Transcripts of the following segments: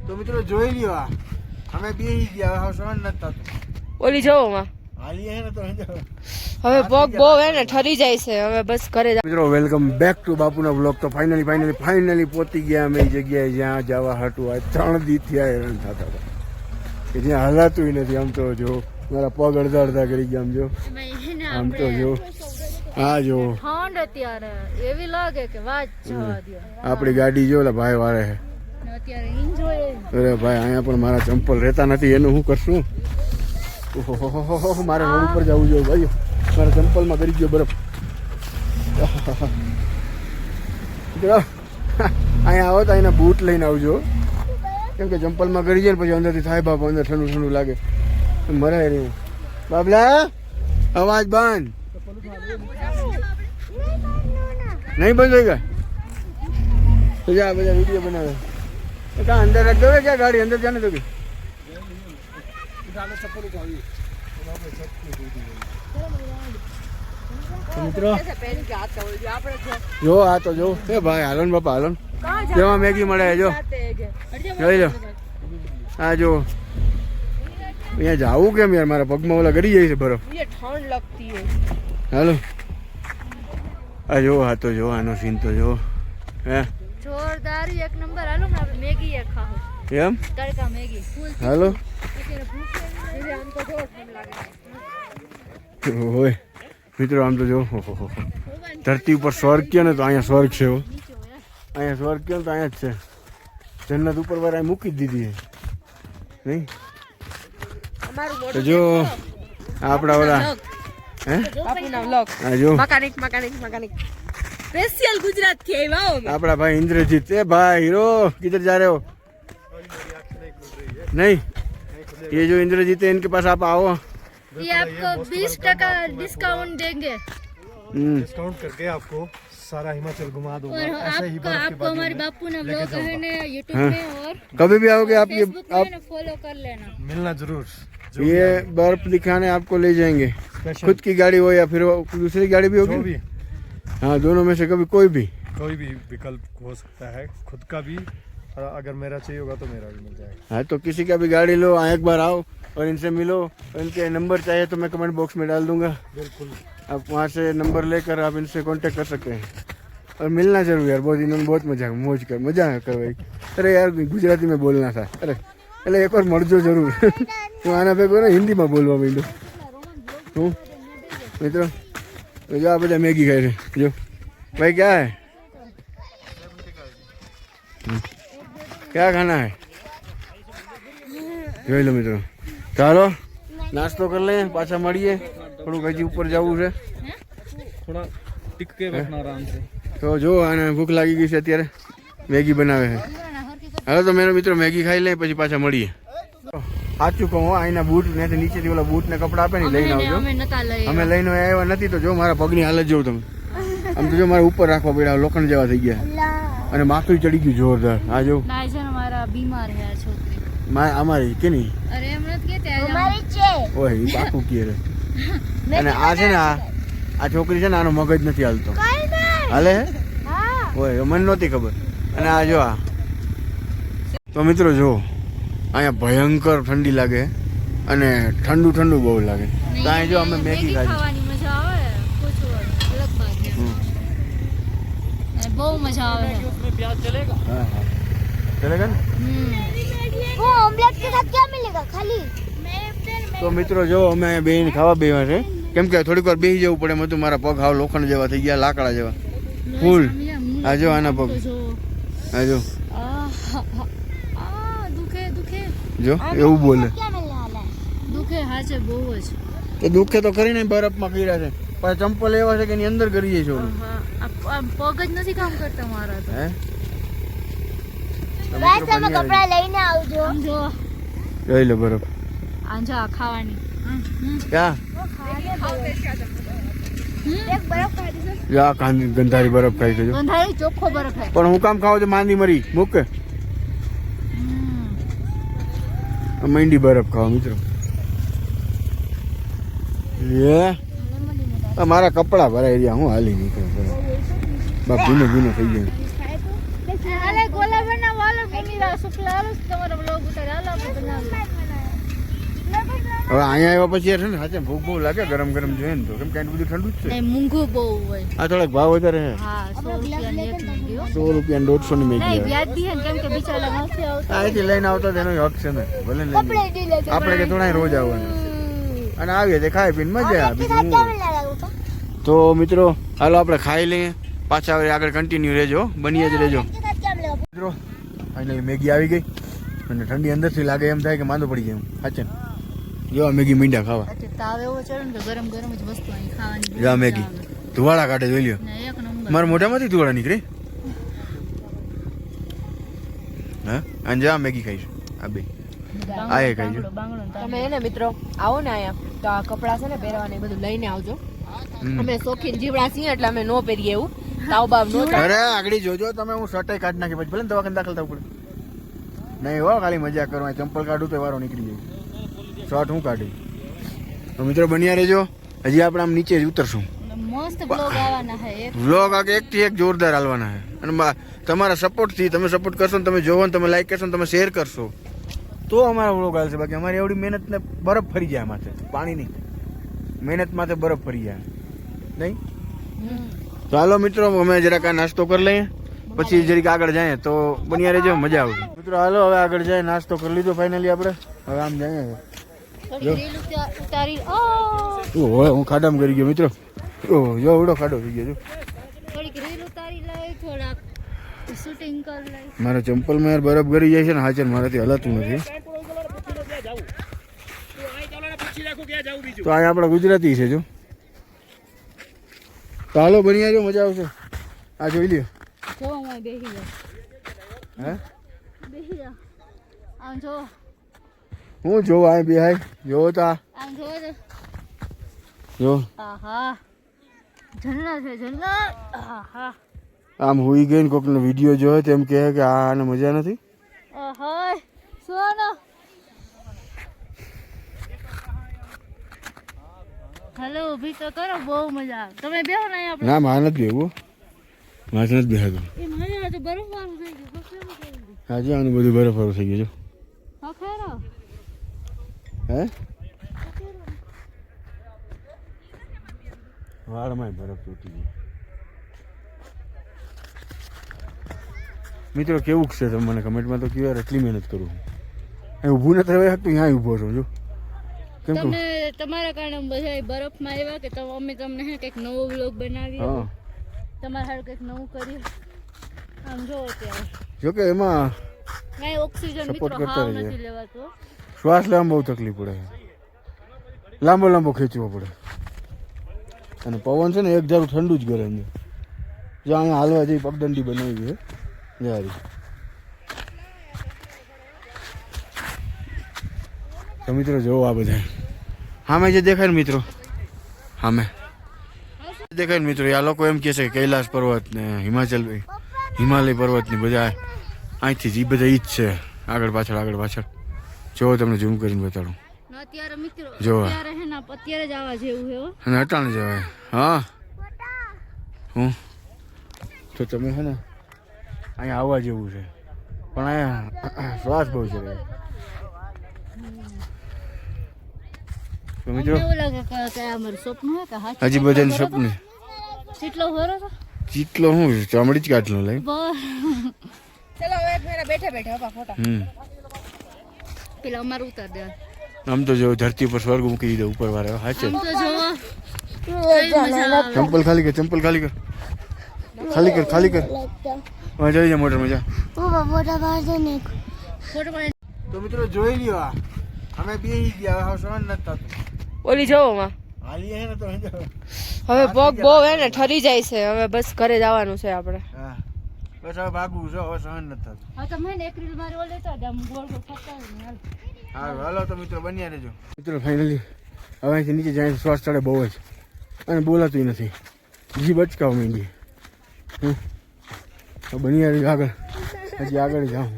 તો મિત્રો જોઈ લ્યો આ અમે બેહી ગયા હવે સહન નથી થતું ઓલી જોવામાં હાલી હે ને તો હવે પગ બહુ હે ને ઠરી જાય છે હવે બસ ઘરે મિત્રો વેલકમ બેક ટુ બાપુના બ્લોગ તો ફાઇનલી પહોંચી ગયા અમે એ જગ્યાએ જ્યાં જવા હાટું આ 3 દી થયા હેરાન થતા હતા કે જ્યાં હલાતું નથી આમ તો જો મારા પગ અડધા કરી ગયા આમ જો આમ તો જો હા જો ઠંડ અત્યારે એવી લાગે કે વાત જવા દો આપણી ગાડી જો ભાઈ વાળે છે અત્યારે એન્જોય અરે ભાઈ અહીંયા પણ મારા ચંપલ રહેતા નથી એનું શું કરશું ઓહો મારે રોડ ઉપર જવું જોઈએ ભાઈ મારા ચંપલમાં કરી ગયો બરફ અહીંયા આવો તો અહીંના બૂટ લઈને આવજો કેમ કે ચંપલમાં કરી જાય ને પછી અંદરથી થાય બાપા અંદર ઠંડુ ઠંડુ લાગે મરાય નહીં બાબલા અવાજ બંધ નહીં બંધ હોય ગયા તો જા બધા વિડીયો બનાવે ક્યાં અંદર રખ દો ક્યાં ગાડી અંદર જાને તો મિત્રો જો આ તો જો એ ભાઈ હાલો ને બાપા હાલો જેમાં મેગી મળે જો જોઈ લો હા જો અહીંયા જાવું કેમ યાર મારા પગમાં ઓલા ગરી જાય છે બરફ ઠંડ લગતી હે હાલો આ જો આ તો જો આનો સીન તો જો હે જોરદાર એક નંબર હાલો ને આપણે મેગી એ ખાઓ એમ તડકા મેગી હાલો ઓય મિત્રો આમ તો જો ધરતી ઉપર સ્વર્ગ કે ને તો અહીંયા સ્વર્ગ છે અહીંયા સ્વર્ગ કે તો અહીંયા જ છે જન્નત ઉપર વાર મૂકી જ દીધી છે નહીં તો જો આપણા ઓલા હે બાપુના વ્લોગ હા જો મકાનિક સ્પેશિયલ ગુજરાત થી આવ્યા હો આપણા ભાઈ इंद्रजीत ए भाई हीरो किधर जा रहे हो नहीं ये जो इंद्रजीत है इनके पास आप आओ ये आपको 20% डिस्काउंट देंगे डिस्काउंट करके आपको सारा हिमाचल घुमा दूंगा ऐसे ही बर्फ आपको हमारे बापू ने व्लॉग है ने यूट्यूब में और कभी भी आओगे आप ये आप फॉलो कर लेना मिलना जरूर ये बर्फ दिखाने आपको ले जाएंगे खुद की गाड़ी हो या फिर दूसरी गाड़ी भी जो होगी भी हाँ दोनों में से कभी कोई भी विकल्प हो सकता है खुद का भी और अगर मेरा चाहिए होगा तो मेरा भी मिल जाएगा हाँ तो किसी का भी गाड़ी लो एक बार आओ और इनसे मिलो और इनके नंबर चाहिए तो मैं कमेंट बॉक्स में डाल दूंगा बिल्कुल आप वहाँ से नंबर लेकर आप इनसे कांटेक्ट कर सकते हैं और मिलना जरूर यार बहुत इन्होंने बहुत मजा कर भाई अरे यार गुजराती में बोलना था अरे એટલે એક વાર મળજો જરૂર હું આના ભેગો ને હિન્દીમાં બોલવા માંડ્યો હું મિત્રો જો આ બધા મેગી ખાય છે જો ભાઈ क्या है क्या खाना है જોઈ લો મિત્રો ચાલો નાસ્તો કરી લઈએ પાછા મળીએ થોડુંક હજી ઉપર જવું છે थोड़ा टिक के बैठना आराम से તો જો આને ભૂખ લાગી ગઈ છે અત્યારે મેગી બનાવે છે હાલો તો મેરો મિત્રો મેગી ખાઈ લે પછી પાછા મળીએ સાચું કહું અહીંના બૂટ ત્યાંથી નીચેથી ઓલા બૂટ ને કપડા આપે ને લઈને આવજો અમે લઈને આવ્યા નથી તો જો મારા પગની હાલત જોઉં તમે આમ તો જો મારે ઉપર રાખવા પડ્યા લોખંડ જેવા થઈ ગયા અને માખી ચડી ગયું જોરદાર આ જો મારા બીમાર હે આ છોકરી અમારી કે નહીં અરે એમ નથી કેતે અમારી છે ઓય ઈ પાકું કે રે અને આ છે ને આ છોકરી છે ને આનો મગજ નથી હાલતો હાલે ઓય મને નહોતી ખબર અને આ જો આ તો મિત્રો જો અહીંયા ભયંકર ઠંડી લાગે અને ઠંડુ બહુ લાગે તો અહીં જો અમે મેગી ખાવાની મજા આવે પૂછો અલગ બાત છે બહુ મજા આવે उसमें प्याज चलेगा હા હા ચલેગા ને वो ऑमलेट के साथ क्या मिलेगा खाली તો મિત્રો જો અમે અહીંયા બેહીને ખાવા બેવા છે કેમ કે થોડીક વાર બેસી જવું પડે મેં તો મારા પગ હાવ લોખંડ જેવા થઈ ગયા લાકડા જેવા ફૂલ આ જો આના પગ આ જો દુખે જો એવું બોલે क्या मिलने वाला है દુખે હાચે બહુ જ એ દુખે તો કરીને બરફમાં કર્યા છે પણ ચંપલ એવા છે કે એની અંદર કરી જાય છે ઓલું આ પગ જ નથી કામ કરતા મારા તો હે वैसे मैं कपड़ा लेने आऊं जो જો જોઈ લો બરફ આંજા ખાવાની ક્યાં एक बर्फ खा दी જો આ ગંધારી બરફ ખાઈ છે જો ગંધારી ચોખ્ખો બરફ હે પણ હું કામ ખાવ તો માંદી મરી મૂક માંડી બરફ ખાવા મિત્રો એ મારા કપડા ભરાઈ રહ્યા હું હાલી નીકળ્યો બાપ ભીનો થઈ ગયો अरे गोला बना वाला હીરા શુક્લા હાલો તમારો બ્લોગ ઉતારે હાલો આપણે બનાવીએ. હવે અહીંયા આવ્યા પછી યાર છે ને સાચે ભૂખ બહુ લાગે ગરમ ગરમ જોઈએ ને તો કેમ કે બધું ઠંડુ જ છે. એ મૂંઘું બહુ હોય. આ થોડાક ભાવ વધારે છે. હા 100 રૂપિયાની એક મૂંઘી હો. 100 રૂપિયા 150 ની મેગી નહીં આવે. વ્યાજ દીએ ને કેમ કે બિચારા નથી આવતા. અહીંથી લઈને આવતા તેનો હક છે ને ભલે લઈને આપણે કે થોડા રોજ આવવાનું અને આવીએ તે ખાઈ પીને મજા આવે બીજું क्या હું. मिलेगा ऊपर તો મિત્રો હાલો આપણે ખાઈ લઈએ પાછા હવે આગળ કન્ટિન્યુ રહેજો બનીએ જ રહેજો के साथ क्या मिलेगा મિત્રો ફાઇનલી મેગી આવી ગઈ અને ઠંડી અંદરથી લાગે એમ થાય કે માંદો પડી જાય એમ સાચે ને. જો આ મેગી મીંડા ખાવા એટલે તાવ એવો ચડે ને કે ગરમ ગરમ જ વસ્તુ અહીં ખાવાની બહુ જો આ મજા મેગી આવે. ધુવાળા કાઢે જોઈ લ્યો ને એક નંબર. મારા મોઢામાંથી ધુવાળા નીકળે હા અને જા મેગી ખાઈશું આ બે આ એ ખાઈશું બાંગડો ને તમે એને મિત્રો આવો ને અહીંયા તો આ કપડાં છે ને પહેરવાને એ બધું લઈને આવજો. અમે શોખીન જીવડા છીએ એટલે અમે નો પહેરીએ એવું તાવ બાવ નો થાય. અરે આગળ જોજો તમે હું શર્ટ કાઢી નાખી પછી ભલે ને દવાખાને દાખલ થવું પડે નહીં હો ખાલી મજા કરવા ચંપલ કાઢું તો વારો નીકળી જાય શર્ટ હું કાઢી તો મિત્રો બન્યા રહેજો હજી આપણે આમ નીચે જ ઉતરશું મસ્ત બ્લોગ આવવાના છે એક વ્લોગ આગે એકથી એક જોરદાર હાલવાના છે અને તમારા સપોર્ટથી તમે સપોર્ટ કરશો ને તમે જોવો ને તમે લાઈક કરશો ને તમે શેર કરશો તો અમારા વ્લોગ હાલશે બાકી અમારી એવડી મહેનત ને બરફ ફરી જાય માથે પાણી નહીં મહેનત માથે બરફ ફરી જાય નહીં તો હાલો મિત્રો અમે જરાક આ નાસ્તો કરી લઈએ પછી જરીક આગળ જાય તો બન્યા રહેજો મજા આવશે મિત્રો હાલો હવે આગળ જાય નાસ્તો કરી લીધો ફાઇનલી આપણે હવે આમ જાય થોડી રીલ ઉતારી ઓહો હું ખાડામાં કરી ગયો મિત્રો ઓહ જો એવડો ખાડો થઈ ગયો જો થોડીક રીલ ઉતારી લઈ થોડાક શૂટિંગ કરી લઈ. મારા ચંપલમાં યાર બરફ ગરી જાય છે ને હાચર મારાથી હલાતું નથી તો આ આપણા ગુજરાતી છે જો તો હાલો બની આવજો મજા આવશે આ જોઈ લ્યો જો હું બેસી જાઉં હે બેસી જાઉં આમ જો હું જોવા આ બેહાય જોવો તો આમ જો તો જો આહા જન્નત છે જન્નત આહા આમ હુઈ ગઈ ને કોકનો વિડીયો જોયો તેમ કહે કે આને મજા નથી આહા સોનો હેલો ઊભી તો કરો બહુ મજા આવે તમે બેહો ને અહીંયા આપણે ના મારે નથી બેહવું મારે નથી બેહાતું એ મજા તો બરફ વાળું થઈ ગયું તો કેવું થઈ ગયું આજે આનું બધું બરફ વાળું થઈ ગયું જો હા ખરો હે વાળમાં બરફ તૂટી ગયો મિત્રો કેવું છે તમે મને કમેન્ટમાં તો કયો યાર એટલી મહેનત કરું અહીં ઊભું નથી રહેવાય શકતું અહીંયા ઊભો છું જો કેમ કહું તમે તમારા કારણે બધા બરફમાં આવ્યા કે અમે તમને હે કંઈક નવો વ્લોગ બનાવીએ હા તમારા હારું કંઈક નવું કરીએ આમ જો અત્યારે જોકે એમાં કાંઈ ઓક્સિજન Support મિત્રો કરતા હાવ રહીએ. નથી લેવાતો શ્વાસ લેવામાં બહુ તકલીફ પડે લાંબો લાંબો ખેંચવો પડે અને પવન છે ને એક ધારું ઠંડુ જ ગરમ છે જો અહીંયા હાલવા જઈ પગદંડી બનાવી છે જારી તો મિત્રો જોવો આ બધા સામે જે દેખાય ને મિત્રો સામે દેખાય ને મિત્રો આ લોકો એમ કહે છે કે કૈલાસ પર્વત ને હિમાલય પર્વત ને બધા અહીંથી જ એ બધા ઈ જ છે આગળ પાછળ જોવો તમને ઝૂમ કરીને બતાડું ને અત્યારે મિત્રો જો. અત્યારે હે ને અત્યારે જ આવવા જેવું છે હો. અને હટાણે જવાય હા હું તો તમે છે ને અહીંયા આવવા જેવું છે પણ અહીંયા શ્વાસ બહુ છે તો મિત્રો અમને એવું લાગે કે આ અમારું સપનું હે કે હાચું હજી બધાને સપને કેટલો હોરો તો ચીટલો હું ચામડી જ કાઢલો લઈ બસ ચલો હવે એક ફેરા બેઠા બેઠા ફોટા. પેલા અમારું ઉતાર દે આમ તો જો ધરતી પર સ્વર્ગ મૂકી દીધો ઉપર વાળા હાચે આમ તો જો કઈ મજા આવે ચંપલ ખાલી કર ખાલી કર હા જઈ જા મોટર મજા वो मोटा बाहर से नहीं ફોટો પાડી તો મિત્રો જોઈ લ્યો આ અમે બેહી ગયા હવે સહન નથી થતું ઓલી જોવો માં હાલીએ હે ને તો હવે પગ બહુ હે ને ઠરી જાય છે હવે બસ ઘરે જવાનું છે આપણે. હા બસ હવે ભાગવું છે હવે સહન નથી થતું હા તમે ને એક રીલ મારી ઓલે તો આમ ગોળ ગોળ ફરતા હોય ને હાલ. સારું હાલો તો મિત્રો બન્યા રહેજો મિત્રો ફાઇનલી હવે અહીંથી નીચે જાય શ્વાસ ચડે બહુ જ અને બોલાતું નથી જીભ અચકાવ માંડી બન્યા રહ્યું આગળ હજી આગળ જાઉં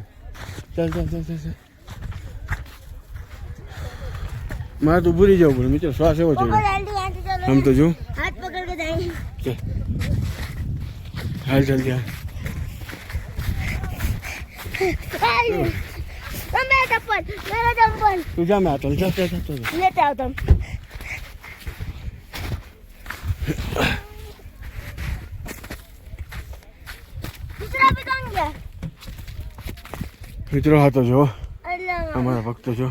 ચાલ મારે તો ભૂલી જવું પડે મિત્રો શ્વાસ એવો ચડે आंटी चलो આમ તો જો हाथ पकड़ के जाएंगे હાલ ચાલ ત્યાં मेरा चप्पल तू जा मैं आता हूँ जा जा जा लेते आओ तुम दूसरा भी कौन गया મિત્રો હા તો જો अल्लाह અમારા ભક્તો જો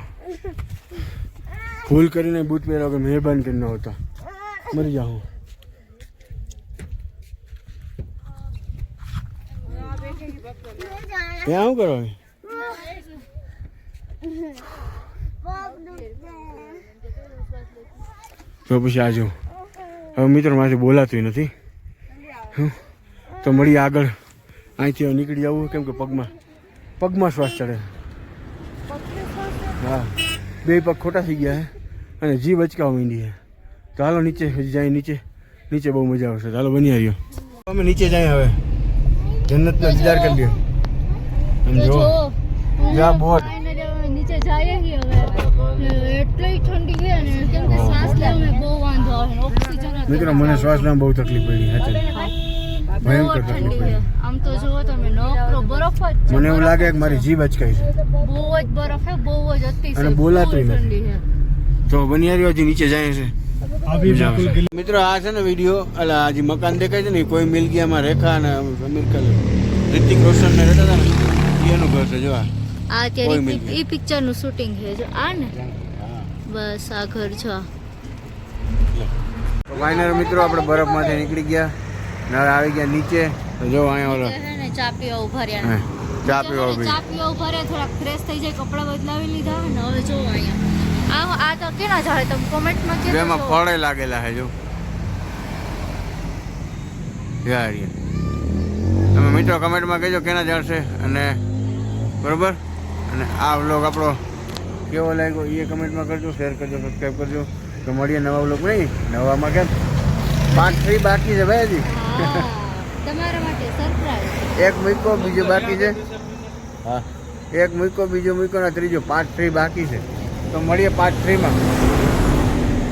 ભૂલ કરીને બૂટ પહેર્યા વગર મહેરબાની કરીને હોતા મરી જાઉં ત્યાં શું કરો હવે? તો પછી આજો હવે મિત્રો મારાથી બોલાતું નથી હં? તો મળીએ આગળ અહીંથી હવે નીકળી જવું કેમ કે પગમાં શ્વાસ ચડે હા બે પગ ખોટા થઈ ગયા હે અને જીભ અચકાવા માંડી છે તો હાલો નીચે હજી જાય નીચે બહુ મજા આવશે ચાલો બની આવ્યો અમે નીચે જાય હવે જન્નતનો દીદાર કરી લ્યો સમજો જા બહુ નીચે જઈએ છીએ હવે એટલી ઠંડી છે ને કેમ કે શ્વાસ લેવામાં બહુ વાંધો આવે ઓક્સિજન મિત્રો મને શ્વાસ લેવામાં બહુ તકલીફ પડી હતી ભયંકર તકલીફ ઠંડી પડી છે આમ તો જુઓ તમે નોકરો બરફ જ છે. મને એવું લાગે કે મારી જીભ અચકાઈ છે બહુ જ બરફ છે બહુ જ અતિશય અને બોલાતુંય બહુ નથી. ઠંડી છે તો બની આવ્યો હજી નીચે જાય છે अभी મજા बिल्कुल આવશે. મિત્રો આ છે ને વિડીયો અલા હજી મકાન દેખાય છે ને કોઈ મિલ ગયામાં રેખા અને અમીર ખાન રિતિક રોશન ને રહેતા હતા ને એનું ઘર છે જો આ આ કોઈ અત્યારે મિલ એ પિક્ચર નું શૂટિંગ છે જો આ ને બસ આ ઘર છે ફાઇનલ મિત્રો આપણે બરફમાંથી નીકળી ગયા નળ આવી ગયા નીચે તો જો અહીંયા ઓલો છે ને ચા પીવા ઉભા રહ્યા હા, ચા પીવા ઉભી. ચા પીવા ઉભા રહ્યા થોડા ફ્રેશ થઈ જાય કપડાં બદલાવી લીધા ને હવે જો અહીંયા આ તો કેના ઝાડે તમે કોમેન્ટમાં કહેજો જેમાં જો. ફળે લાગેલા છે જો યાર તમે મિત્રો કમેન્ટમાં કહેજો કેના જણશે અને બરોબર અને આ વ્લોગ આપણો કેવો લાગ્યો એ કમેન્ટમાં કરજો શેર કરજો સબસ્ક્રાઈબ કરજો તો મળીએ નવા વ્લોગ નહીં નવામાં કેમ 5 ફ્રી બાકી છે ભાઈ હજી હા, તમારા માટે સરપ્રાઈઝ એક મૂકો બીજો બાકી છે હા એક મૂકો બીજો મૂકો ને ત્રીજો 5 ફ્રી બાકી છે તો મળીએ 5 ફ્રીમાં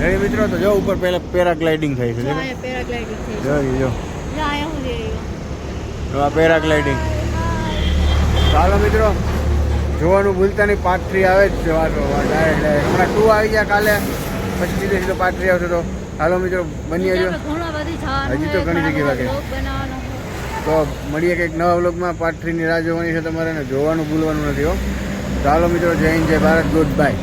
રેડી મિત્રો તો જો ઉપર પહેલા પેરાગ્લાઇડિંગ થાય છે જો જો અહીંયા પેરાગ્લાઇડિંગ થઈ જો છે જો જો અહીંયા હું રહ્યો તો આ પેરાગ્લાઇડિંગ ચાલો મિત્રો જોવાનું ભૂલતા નહીં 5 ફ્રી આવે જ છે વાતો ડાયરેક્ટ હમણાં 2 આવી ગયા કાલે પછી સીધે સીધો 5 ફ્રી આવશે તો હાલો મિત્રો બની આવજો ઘણો બધી જવાનું હજી તો છે, ઘણી જગ્યાએ ઘણા વાગે. બધા vlog બનાવવાનો છે. તો મળીએ કંઈક નવા વ્લોગમાં 5 ફ્રીની રાહ જોવાની છે તમારે ને જોવાનું ભૂલવાનું નથી હો ચાલો મિત્રો જય હિન્દ જય ભારત ગુડ બાય